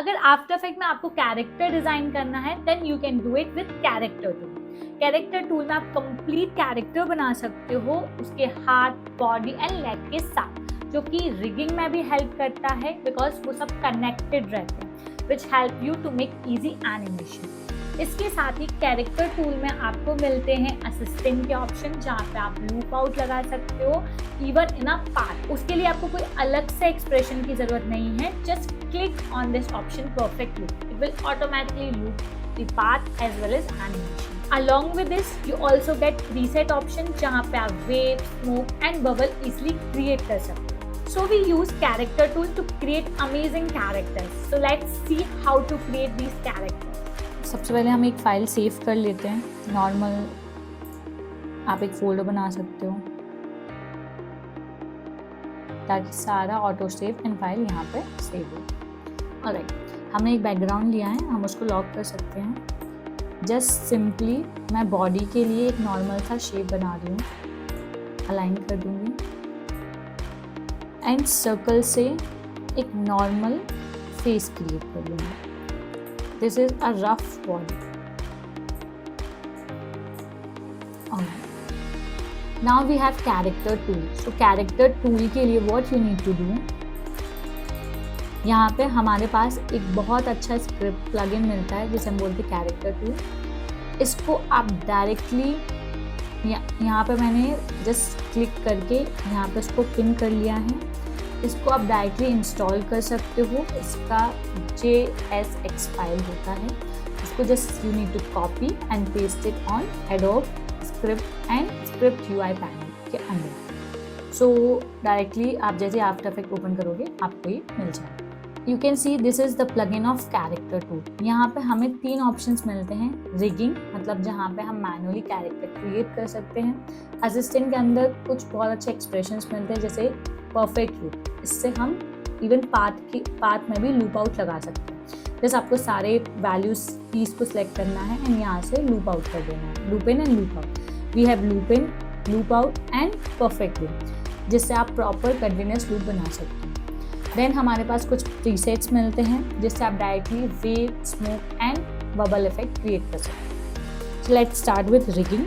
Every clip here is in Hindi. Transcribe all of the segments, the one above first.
अगर आफ्टर इफेक्ट में आपको कैरेक्टर डिजाइन करना है then you can do it with character tool. Character tool में आप कंप्लीट कैरेक्टर बना सकते हो उसके हाथ, बॉडी एंड लेग के साथ, जो कि रिगिंग में भी हेल्प करता है बिकॉज वो सब कनेक्टेड रहते हैं, which help you to make easy animation. इसके साथ ही कैरेक्टर टूल में आपको मिलते हैं असिस्टेंट के ऑप्शन, जहाँ पे आप लूप आउट लगा सकते हो इवन इन अ पाथ। उसके लिए आपको कोई अलग से एक्सप्रेशन की जरूरत नहीं है, just click on this option perfect loop, it will automatically loop the path as well as animation. Along with this, you also get preset option, जहाँ पे आप wave, smoke and bubble easily create कर सकते हो। So we use character tool to create amazing characters. So let's see how to create these characters. सबसे पहले हम एक फाइल सेव कर लेते हैं। नॉर्मल आप एक फोल्डर बना सकते हो ताकि सारा ऑटो सेव एंड फाइल यहाँ पे सेव हो। ऑलराइट, हमने एक बैकग्राउंड लिया है, हम उसको लॉक कर सकते हैं। जस्ट सिंपली मैं बॉडी के लिए एक नॉर्मल सा शेप बना रही हूँ, अलाइन कर दूंगी एंड सर्कल से एक नॉर्मल फेस क्रिएट कर लूँगी। This is a rough body. Now we have character tool. So character tool के लिए what you need to do, यहाँ पे हमारे पास एक बहुत अच्छा स्क्रिप्ट प्लगइन मिलता है जिसे हम बोलते हैं कैरेक्टर टूल। इसको आप डायरेक्टली यहाँ पे मैंने जस्ट क्लिक करके यहाँ पे इसको पिन कर लिया है। इसको आप डायरेक्टली इंस्टॉल कर सकते हो। इसका JSX फाइल होता है, इसको just you need to copy and paste it on Adobe script and script UI panel के अंदर। सो डायरेक्टली आप जैसे आफ्टर इफेक्ट ओपन करोगे आपको ये मिल जाएगा। You can see this is the plugin of character tool. यहाँ पे हमें 3 ऑप्शंस मिलते हैं। रिगिंग, मतलब जहाँ पे हम मैनुअली कैरेक्टर क्रिएट कर सकते हैं। असिस्टेंट के अंदर कुछ बहुत अच्छे एक्सप्रेशंस मिलते हैं जैसे परफेक्ट लूप, इससे हम इवन पाथ में भी लूप आउट लगा सकते हैं। जैसे आपको सारे वैल्यूज कीज को सिलेक्ट करना है एंड यहाँ से लूप आउट कर देना है, loop in and loop out. We have loop in, loop out and perfect loop, जिससे आप प्रॉपर कंटिन्यूस लूप बना सकते हैं। देन हमारे पास कुछ प्रीसेट्स मिलते हैं जिससे आप directly wave, smoke and bubble effect create कर सकते हैं। So let's start with rigging.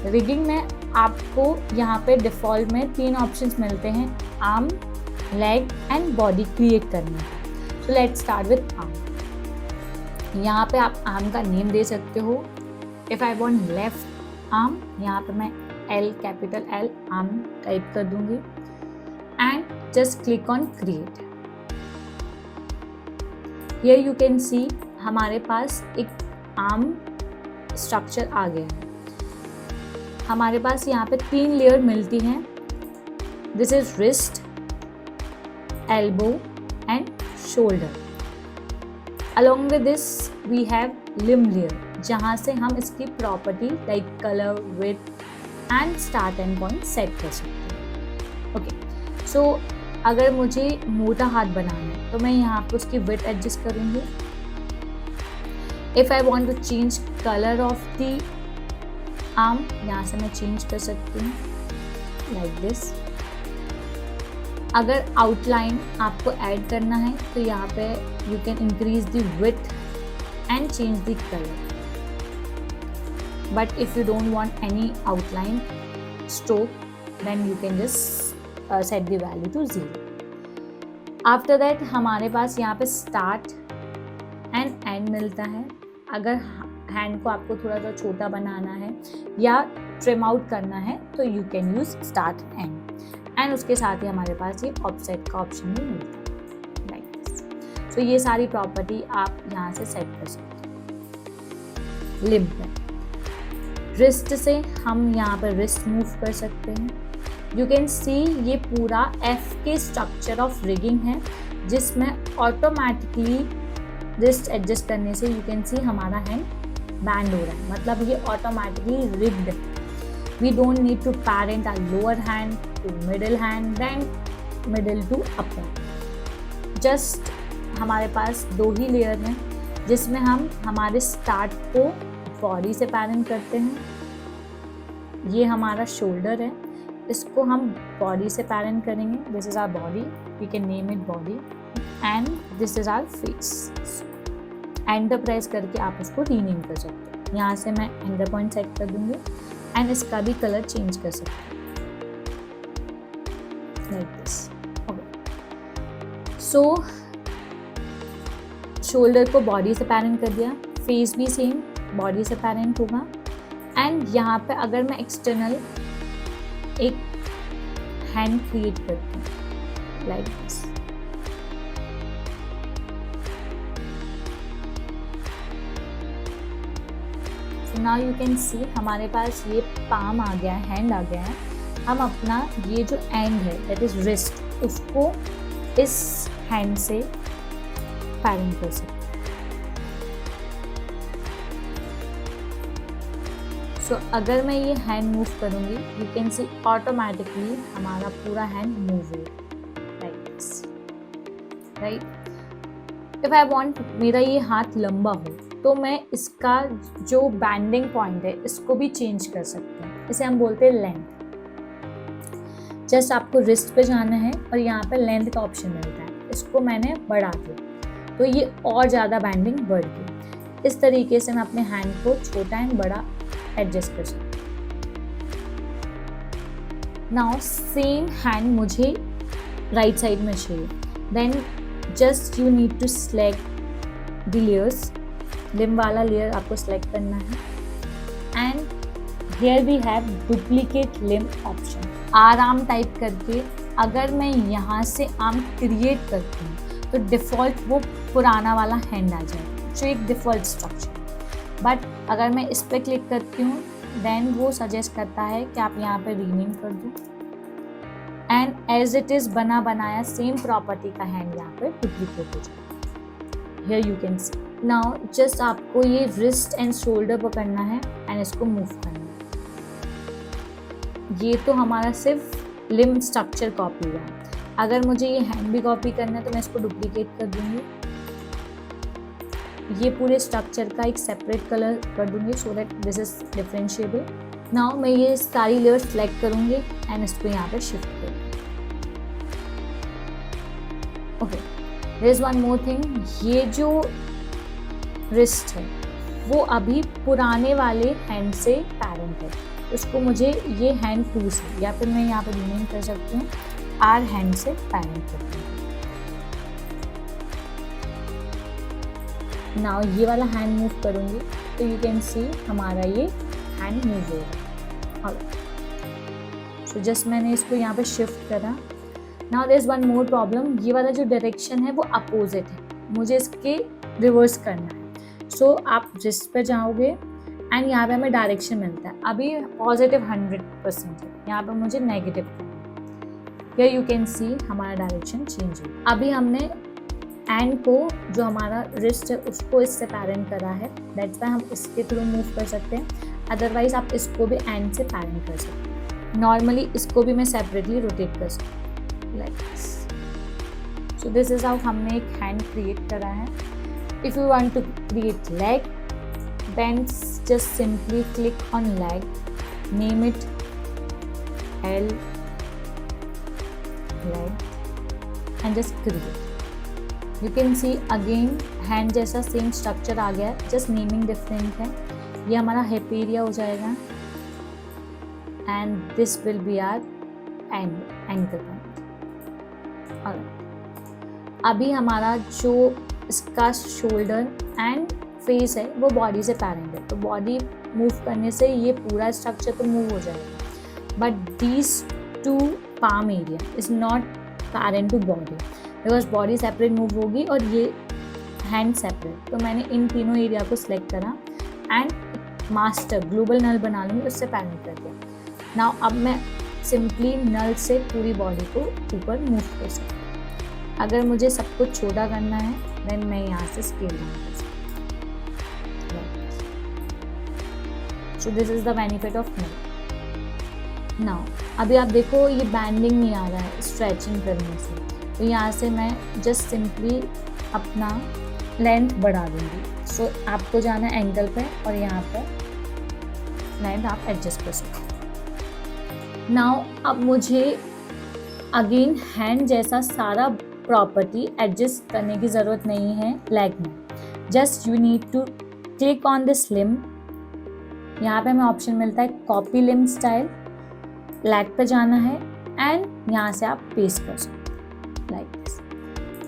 Rigging में आपको यहाँ पे डिफ़ॉल्ट में 3 ऑप्शंस मिलते हैं, arm, leg and body create करने का। So let's start with arm. यहाँ पे आप आर्म का नेम दे सकते हो। If I want left arm, यहाँ पे मैं L, capital L arm type कर दूंगी and just click on create. Here you can see हमारे पास एक आर्म स्ट्रक्चर आ गया है। हमारे पास यहाँ पे 3 लेयर मिलती हैं। This is wrist, elbow and shoulder. Along with this we have limb layer, जहाँ से हम इसकी property like colour, width and start end point set कर सकते हैं। ओके, सो अगर मुझे मोटा हाथ बनाना है तो मैं यहाँ पे उसकी विड्थ एडजस्ट करूँगी। If I want to change colour of the arm, यहाँ से मैं चेंज कर सकती हूँ लाइक दिस। अगर आउटलाइन आपको ऐड करना है तो यहाँ पे you can increase the width and change the colour. But if you don't want any outline stroke then you can just set the value to 0। After that हमारे पास यहाँ पे स्टार्ट एंड एंड मिलता है। अगर हैंड को आपको थोड़ा सा छोटा बनाना है या ट्रिम आउट करना है तो you can use start and उसके साथ ही हमारे पास ये ऑफसेट का ऑप्शन भी मिलता है लाइक दिस। सो ये सारी प्रॉपर्टी आप यहाँ से सेट कर सकते हो। लिम्ब पे रिस्ट से हम यहाँ पर रिस्ट मूव कर सकते हैं। यू कैन सी ये पूरा F के स्ट्रक्चर ऑफ रिगिंग है जिसमें ऑटोमेटिकली रिस्ट एडजस्ट करने से यू कैन सी हमारा हैंड बैंड हो रहा है, मतलब ये ऑटोमेटिकली रिग्ड है। We don't need to parent our lower hand to middle hand then middle to upper. Just हमारे पास 2 ही लेयर हैं जिसमें हम हमारे स्टार्ट को बॉडी से पैरेंट करते हैं। ये हमारा शोल्डर है, इसको हम बॉडी से पैरेंट करेंगे। This is our body, we can name it body and this is our face. Enter press करके आप उसको रीनेम कर सकते हो। यहाँ से मैं एंटर पॉइंट सेट कर दूंगी एंड इसका भी कलर चेंज कर सकते हैं like this. Okay, so shoulder को बॉडी से पैरेंट कर दिया, फेस भी सेम बॉडी से पैरेंट होगा। एंड यहाँ पे अगर मैं एक्सटर्नल एक हैंड क्रिएट करती हूँ like this, so now you can see हमारे पास ये पाम आ गया है, हैंड आ गया है। हम अपना ये जो एंड है दैट इज रिस्ट, उसको इस हैंड से पैरेंट कर सकते हैं। सो अगर मैं ये हैंड मूव करूंगी, यू कैन सी ऑटोमेटिकली हमारा पूरा हैंड मूव हो like this, right. If I want मेरा ये हाथ लंबा हो तो मैं इसका जो बैंडिंग पॉइंट है इसको भी चेंज कर सकते हैं। इसे हम बोलते हैं लेंथ। जस्ट आपको रिस्ट पे जाना है और यहाँ पे लेंथ का ऑप्शन मिलता है, इसको मैंने बढ़ा दिया तो ये और ज़्यादा बैंडिंग बढ़ गई। इस तरीके से मैं अपने हैंड को छोटा एंड बड़ा एडजस्ट कर सकती हूँ। नाउ सेम हैंड मुझे राइट साइड में चाहिए, then just you need to select the layers. Limb वाला लेयर आपको सिलेक्ट करना है and here we have duplicate limb option. Arm type करके अगर मैं यहाँ से आर्म क्रिएट करती हूँ तो डिफ़ॉल्ट वो पुराना वाला हैंड आ जाएगा, जो एक डिफ़ॉल्ट स्ट्रक्चर। बट अगर मैं इस पर क्लिक करती हूँ देन वो सजेस्ट करता है कि आप यहाँ पे रीनेम कर दो एंड एज इट इज़ बना बनाया सेम प्रॉपर्टी का हैंड यहाँ पे डुप्लीकेट हो जाएगा। Here you can see. Now just आपको ये रिस्ट एंड शोल्डर पकड़ना है एंड इसको मूव करना है। ये तो हमारा सिर्फ लिम्ब स्ट्रक्चर कॉपी हुआ है। अगर मुझे ये हैंड भी कॉपी करना है तो मैं इसको डुप्लीकेट कर दूंगी, ये पूरे स्ट्रक्चर का एक सेपरेट कलर कर दूंगी so that this is differentiable. Now मैं ये सारी लेयर सेलेक्ट करूंगी एंड इसको यहाँ पे शिफ्ट करूँगी। Okay, there is one more thing, ये जो रिस्ट है वो अभी पुराने वाले हैंड से पैरेंट है, उसको मुझे ये हैंड 2 से या फिर मैं यहाँ पे रीनेम कर सकती हूँ आर हैंड से पैरेंट करती हूँ। नाउ ये वाला हैंड मूव करूँगी तो यू कैन सी हमारा ये हैंड मूव होगा। सो जस्ट मैंने इसको यहाँ पे शिफ्ट करा। Now there is one more problem, ये वाला जो डायरेक्शन है वो अपोजिट है, मुझे इसके रिवर्स करना है। सो आप रिस्ट पे जाओगे एंड यहाँ पे हमें डायरेक्शन मिलता है, अभी पॉजिटिव 100% है, यहाँ पे मुझे नेगेटिव करना है। हियर यू कैन सी हमारा डायरेक्शन चेंज हुआ। अभी हमने एंड को जो हमारा रिस्ट है उसको इससे पैरेंट करा है, दैट्स वाई हम इसके थ्रू मूव कर सकते हैं। अदरवाइज आप इसको भी एंड से पैरेंट कर सकते हैं। नॉर्मली इसको भी मैं सेपरेटली रोटेट कर सकती हूँ like this. So this is how हमने एक हैंड क्रिएट करा है। If you want to create leg then just simply click on leg, name it L leg and just create। you can see again hand जैसा same structure आ गया है, just naming different है। ये हमारा hip area हो जाएगा and this will be our ankle point। alright, अभी हमारा जो इसका शोल्डर एंड फेस है वो बॉडी से पैरेंट है, तो बॉडी मूव करने से ये पूरा स्ट्रक्चर तो मूव हो जाएगा, but these 2 palm area is not parent to body because body separate move होगी और ये हैंड सेपरेट। तो मैंने इन तीनों एरिया को सिलेक्ट करा एंड मास्टर ग्लोबल नल बना लूँगी, उससे पैरेंट कर दिया। नाउ अब मैं सिंपली नल से पूरी बॉडी को ऊपर मूव कर सकती हूँ। अगर मुझे सब कुछ छोटा करना है देन मैं यहाँ से स्केल डाउन कर सकती हूँ। So this is the benefit of nail। Now अभी आप देखो ये बैंडिंग नहीं आ रहा है स्ट्रेचिंग करने से, तो यहाँ से मैं जस्ट सिंपली अपना लेंथ बढ़ा दूँगी। सो आपको जाना है एंगल पे और यहाँ पर लेंथ आप एडजस्ट कर सकते। नाउ अब मुझे अगेन हैंड जैसा सारा प्रॉपर्टी एडजस्ट करने की ज़रूरत नहीं है लेग में। Just you need to click on this limb. यहाँ पे हमें ऑप्शन मिलता है कॉपी लिम स्टाइल, लेग पे जाना है एंड यहाँ से आप पेस्ट कर सकते हैं लाइक दिस।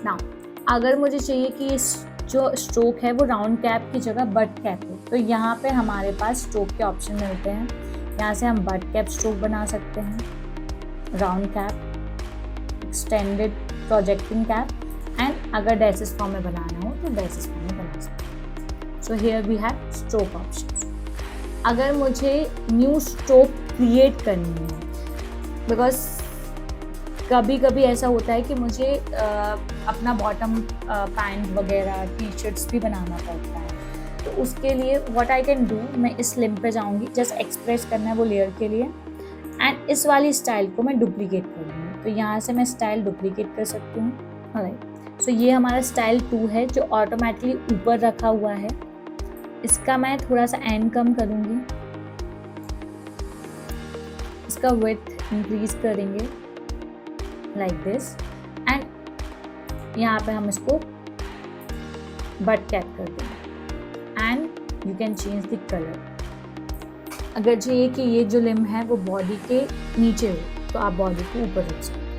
नाउ अगर मुझे चाहिए कि इस जो स्ट्रोक है वो राउंड कैप की जगह बट कैप हो, तो यहाँ पे हमारे पास स्ट्रोक के ऑप्शन मिलते हैं। यहाँ से हम बट कैप स्ट्रोक बना सकते हैं, round cap, extended projecting cap and अगर डैसेस फॉर्म में बनाना हो तो डैसेस फॉर्म में बना सकते हैं। So here we have stroke options. अगर मुझे न्यू स्ट्रोक क्रिएट करनी है, बिकॉज कभी कभी ऐसा होता है कि मुझे अपना बॉटम पैंट वगैरह टी शर्ट्स भी बनाना पड़ता है, तो उसके लिए व्हाट आई कैन डू, मैं इस लिम पे जाऊंगी, जस्ट एक्सप्रेस करना है वो लेयर के लिए एंड इस वाली स्टाइल को मैं डुप्लीकेट कर लूँगी। तो यहाँ से मैं स्टाइल डुप्लीकेट कर सकती हूँ। ऑलराइट, सो ये हमारा स्टाइल 2 है जो ऑटोमेटिकली ऊपर रखा हुआ है। इसका मैं थोड़ा सा एंड कम करूँगी, इसका विड्थ इंक्रीज करेंगे लाइक दिस एंड यहाँ पे हम इसको बट कैप कर देंगे and you can change the colour. अगर चाहिए कि ये जो लिम है वो बॉडी के नीचे हो तो आप बॉडी को ऊपर रख सकते हैं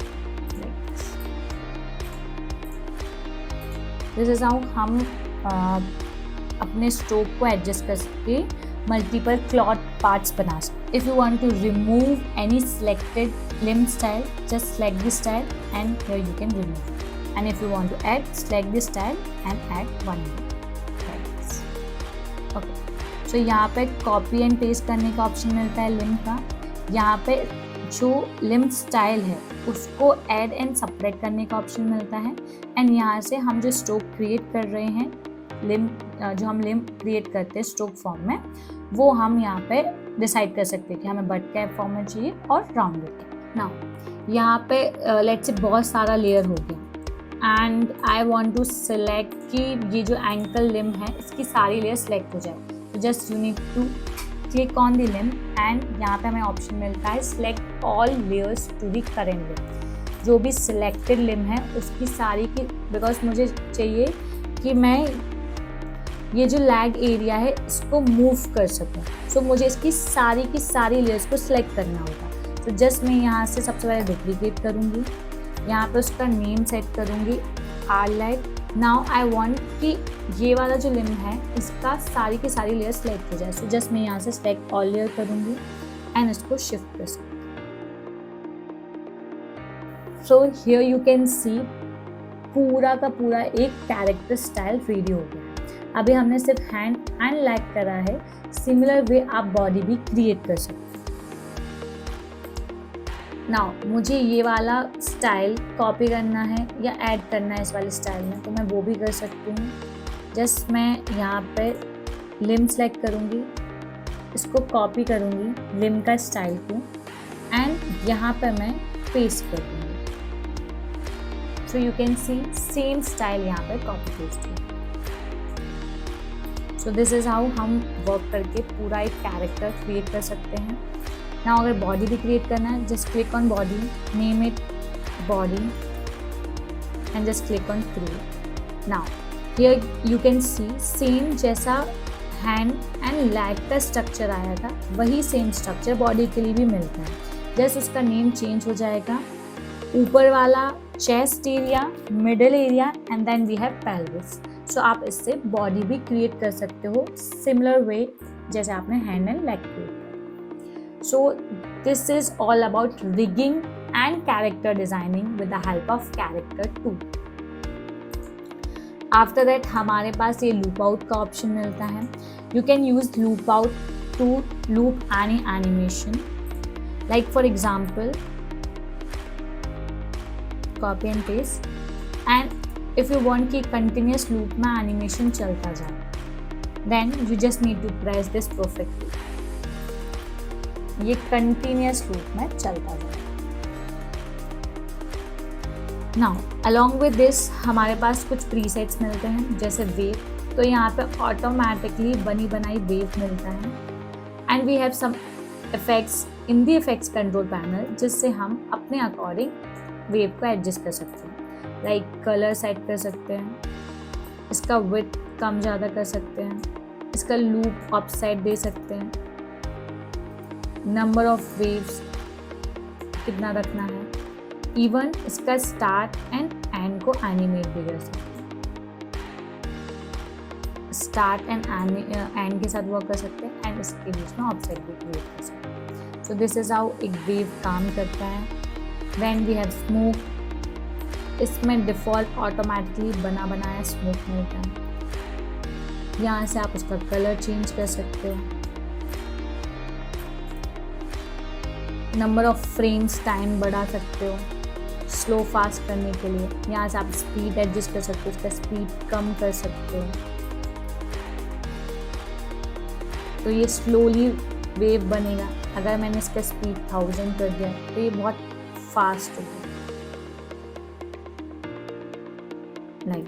like this. This is how हम अपने स्ट्रोक को एडजस्ट कर सकते मल्टीपल क्लॉथ पार्ट्स बना सकते। If you want to remove any selected limb style, just select the style and here you can remove it. And if you want to add, select the style and add one more like this. Okay. So यहाँ पे copy and paste करने का ऑप्शन मिलता है limb का। यहाँ पे जो limb style है उसको add and subtract करने का ऑप्शन मिलता है एंड यहाँ से हम जो stroke create कर रहे हैं जो हम लिम क्रिएट करते हैं स्ट्रोक फॉर्म में, वो हम यहाँ पे डिसाइड कर सकते हैं कि हमें बट कैप फॉर्म में चाहिए और राउंडेड कैप। नाउ यहाँ पे लेट्स से बहुत सारा लेयर हो गया and I want to select कि ये जो एंकल लिम है इसकी सारी लेयर सेलेक्ट हो जाए। तो just you need to click on the limb and यहाँ पे हमें ऑप्शन मिलता है select all layers to the current limb. जो भी सिलेक्टेड लिम है उसकी सारी की, बिकॉज मुझे चाहिए कि मैं ये जो लैग एरिया है इसको मूव कर सकूं, सो मुझे इसकी सारी लेयर्स को सिलेक्ट करना होगा। तो जस्ट मैं यहाँ से सबसे पहले डुप्लीकेट करूँगी, यहाँ पे उसका नेम सेट करूँगी R-Light। नाउ आई वांट कि ये वाला जो लिम है इसका सारी की सारी लेयर सिलेक्ट हो जाए। सो जस्ट मैं यहाँ से सिलेक्ट ऑल लेयर करूँगी एंड इसको शिफ्ट कर सकूँ। So here you can see पूरा का पूरा एक कैरेक्टर स्टाइल रेडी हो गया है। अभी हमने सिर्फ हैंड एंड लेग करा है, सिमिलर वे आप बॉडी भी क्रिएट कर सकते हैं। नाउ मुझे ये वाला स्टाइल कॉपी करना है या ऐड करना है इस वाले स्टाइल में, तो मैं वो भी कर सकती हूँ। जस्ट मैं यहाँ पे लिम सेलेक्ट करूँगी, इसको कॉपी करूँगी लिम का स्टाइल को एंड यहाँ पे मैं पेस्ट कर दूँगी। So you can see same style यहाँ पे कॉपी पेस्ट हो। सो दिस इज़ हाउ हम वर्क करके पूरा एक कैरेक्टर क्रिएट कर सकते हैं। ना अगर बॉडी भी क्रिएट करना है, just click on body, name it body and just click on create. Now here you can see same जैसा हैंड एंड लेग का स्ट्रक्चर आया था वही सेम स्ट्रक्चर बॉडी के लिए भी मिलता है। जस्ट उसका नेम चेंज हो जाएगा, ऊपर वाला chest area, middle area and then we have pelvis. So आप इससे बॉडी भी क्रिएट कर सकते हो सिमिलर वे जैसे आपने हैंड एंड लेग क्रिएट किया। So this is all about rigging and character designing with the help of character 2। After that हमारे पास ये लूप आउट का ऑप्शन मिलता है। You can use loop out to loop any animation, like for example copy and paste and if you want कि continuous loop में animation चलता जाए, then you just need to press this perfectly। ये continuous loop में चलता जाए। Now along with this हमारे पास कुछ presets मिलते हैं जैसे wave, तो यहाँ पे automatically बनी बनाई wave मिलता है and we have some effects in the effects control panel जिससे हम अपने according wave को adjust कर सकते हैं। लाइक कलर सेट कर सकते हैं, इसका विड्थ कम ज़्यादा कर सकते हैं, इसका लूप अपसाइड दे सकते हैं, नंबर ऑफ वेव्स कितना रखना है, इवन इसका स्टार्ट एंड एंड को एनिमेट भी कर सकते हैं, स्टार्ट एंड एंड के साथ वर्क कर सकते हैं एंड इसके बीच में ऑफसेट भी क्रिएट कर सकते हैं। सो दिस इज हाउ एक वेव काम करता है। व्हेन वी हैव स्मोक, इसमें डिफ़ॉल्ट ऑटोमेटिकली बना बनाया स्मोक मिलता है। यहाँ से आप उसका कलर चेंज कर सकते हो, नंबर ऑफ फ्रेम्स टाइम बढ़ा सकते हो स्लो फास्ट करने के लिए। यहाँ से आप स्पीड एडजस्ट कर सकते हो, उसका स्पीड कम कर सकते हो। तो ये स्लोली वेव बनेगा। अगर मैंने इसका स्पीड 1000 कर दिया तो ये बहुत फास्ट होगा। लाइक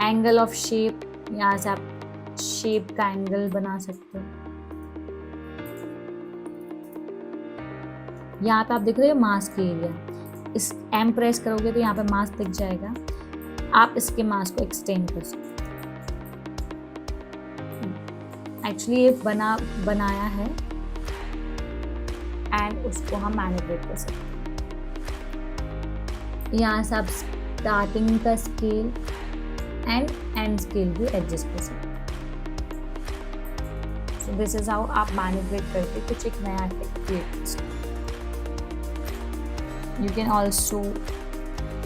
एंगल ऑफ शेप, यहाँ से आप शेप का एंगल बना सकते हो। यहाँ पे आप देख रहे हो मास्क एरिया, इस एम प्रेस करोगे तो यहाँ पे मास्क दिख जाएगा। आप इसके मास्क को एक्सटेंड कर सकते हो। एक्चुअली ये बनाया है एंड उसको हम मैनिपुलेट कर सकते हैं। यहाँ से आप स्टार्टिंग का स्केल एंड एंड स्केल भी एडजस्ट कर सकते हैं। सो दिस इज हाउ आप मैनिपुलेट करके कुछ एक नया इफेक्ट क्रिएट कर सकते हैं। You can also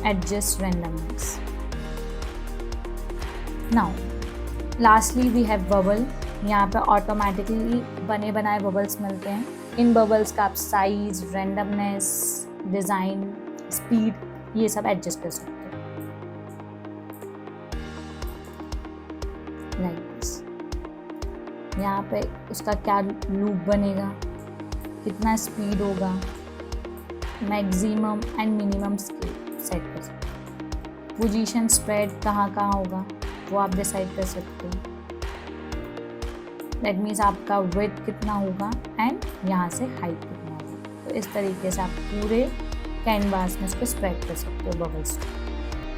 adjust randomness. Now, lastly we have bubble. यहाँ पे ऑटोमेटिकली बने बनाए बबल्स मिलते हैं। इन बबल्स का आप साइज, रैंडमनेस, डिज़ाइन, स्पीड ये सब एडजस्ट कर सकते हैं। Like this. यहाँ पे उसका क्या लूप बनेगा, कितना स्पीड होगा, maximum and minimum scale set कर सकते हैं। पोजीशन स्प्रेड कहाँ होगा वो आप डिसाइड कर सकते हो। दैट मीन्स आपका विड्थ कितना होगा एंड यहाँ से हाइट कितना होगा। तो इस तरीके से आप पूरे कैनवास में इसको स्प्रेड कर सकते हो बबल्स।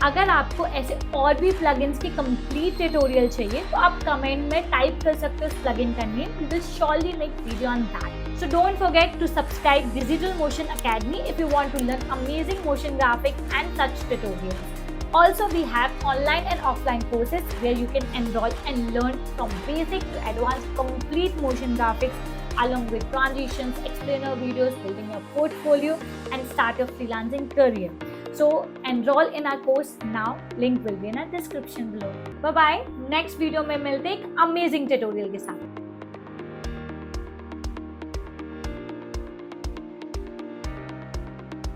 अगर आपको ऐसे और भी प्लगइन्स की कंप्लीट ट्यूटोरियल चाहिए तो आप कमेंट में टाइप कर सकते हो उस प्लगइन का name. We will surely make video on that. So don't forget to subscribe Digital Motion Academy if you want to learn amazing motion graphics and such tutorials. Also, we have online and offline courses where you can enroll and learn from basic to advanced complete motion graphics along with transitions, explainer videos, building your portfolio and start your freelancing career. So enroll in our course now. Link will be in our description below. Bye bye. Next video में मिलते हैं एक amazing tutorial के साथ।